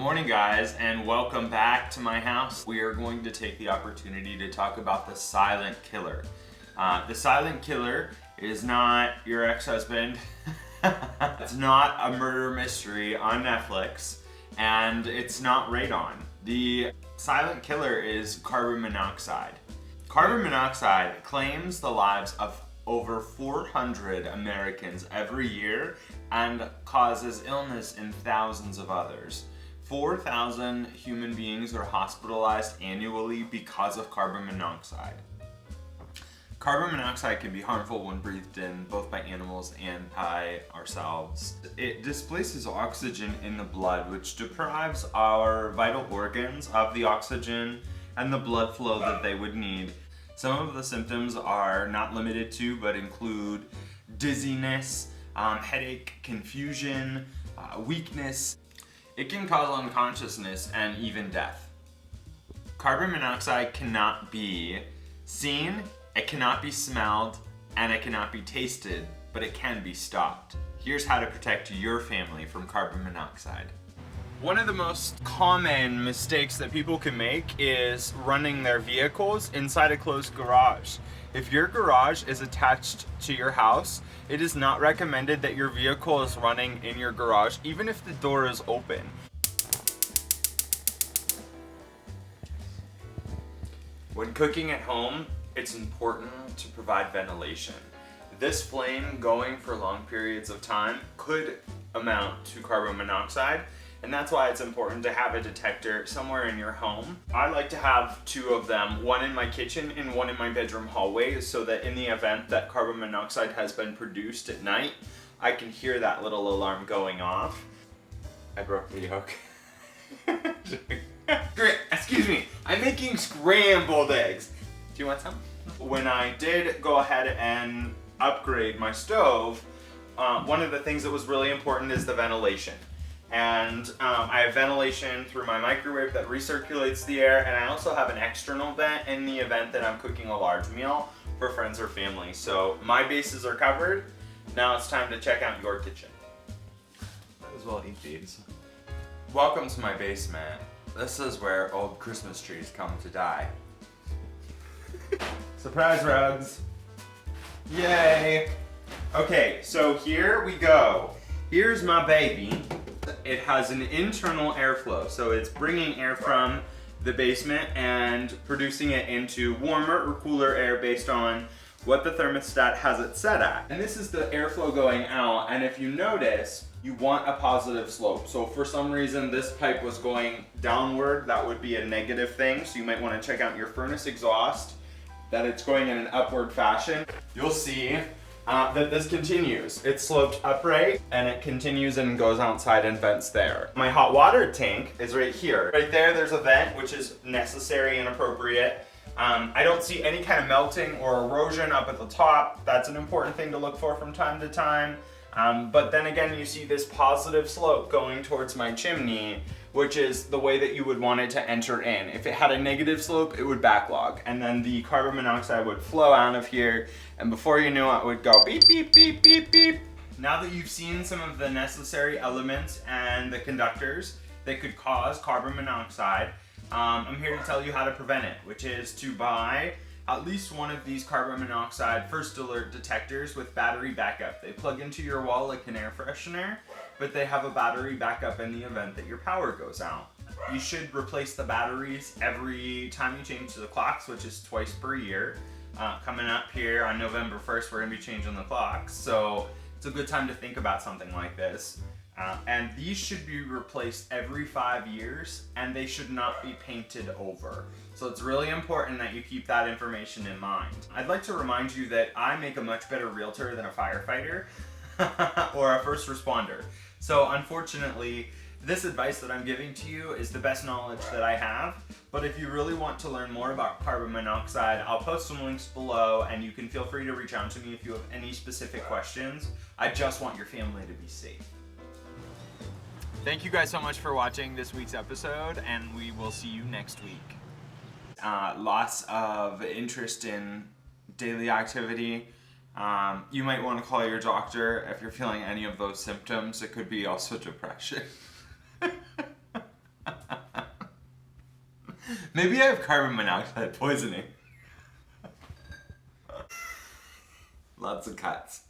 Good morning, guys, and welcome back to my house. We are going to take the opportunity to talk about the silent killer. The silent killer is not your ex-husband. It's not a murder mystery on Netflix, and it's not radon. The silent killer is carbon monoxide. Carbon monoxide claims the lives of over 400 Americans every year and causes illness in thousands of others. 4,000 human beings are hospitalized annually because of carbon monoxide. Carbon monoxide can be harmful when breathed in both by animals and by ourselves. It displaces oxygen in the blood, which deprives our vital organs of the oxygen and the blood flow that they would need. Some of the symptoms are not limited to, but include dizziness, headache, confusion, weakness. It can cause unconsciousness and even death. Carbon monoxide cannot be seen, it cannot be smelled, and it cannot be tasted, but it can be stopped. Here's how to protect your family from carbon monoxide. One of the most common mistakes that people can make is running their vehicles inside a closed garage. If your garage is attached to your house, it is not recommended that your vehicle is running in your garage, even if the door is open. When cooking at home, it's important to provide ventilation. This flame going for long periods of time could amount to carbon monoxide, and that's why it's important to have a detector somewhere in your home. I like to have two of them, one in my kitchen and one in my bedroom hallway, so that in the event that carbon monoxide has been produced at night, I can hear that little alarm going off. I broke the yolk. Excuse me, I'm making scrambled eggs. Do you want some? When I did go ahead and upgrade my stove, one of the things that was really important is the ventilation. And I have ventilation through my microwave that recirculates the air, and I also have an external vent in the event that I'm cooking a large meal for friends or family. So my bases are covered. Now it's time to check out your kitchen. Might as well eat these. Welcome to my basement. This is where old Christmas trees come to die. Surprise rugs. Yay. Okay, so here we go. Here's my baby. It has an internal airflow, so it's bringing air from the basement and producing it into warmer or cooler air based on what the thermostat has it set at. And this is the airflow going out, and if you notice, you want a positive slope. So for some reason this pipe was going downward, that would be a negative thing, so you might want to check out your furnace exhaust, that it's going in an upward fashion. You'll see that this continues. It's sloped upright and it continues and goes outside and vents there. My hot water tank is right here. Right there, there's a vent, which is necessary and appropriate. I don't see any kind of melting or erosion up at the top. That's an important thing to look for from time to time. But then again, you see this positive slope going towards my chimney, which is the way that you would want it to enter in. If it had a negative slope, it would backlog, and then the carbon monoxide would flow out of here, and before you knew it, would go beep, beep, beep, beep, beep. Now that you've seen some of the necessary elements and the conductors that could cause carbon monoxide, I'm here to tell you how to prevent it, which is to buy at least one of these carbon monoxide first alert detectors with battery backup. They plug into your wall like an air freshener, but they have a battery backup in the event that your power goes out. You should replace the batteries every time you change the clocks, which is twice per year. Coming up here on November 1st, we're gonna be changing the clocks, so it's a good time to think about something like this. And these should be replaced every 5 years, and they should not be painted over. So it's really important that you keep that information in mind. I'd like to remind you that I make a much better realtor than a firefighter or a first responder. So unfortunately, this advice that I'm giving to you is the best knowledge that I have. But if you really want to learn more about carbon monoxide, I'll post some links below, and you can feel free to reach out to me if you have any specific questions. I just want your family to be safe. Thank you guys so much for watching this week's episode, and we will see you next week. Lots of interest in daily activity. You might want to call your doctor if you're feeling any of those symptoms. It could be also depression. Maybe I have carbon monoxide poisoning. Lots of cuts.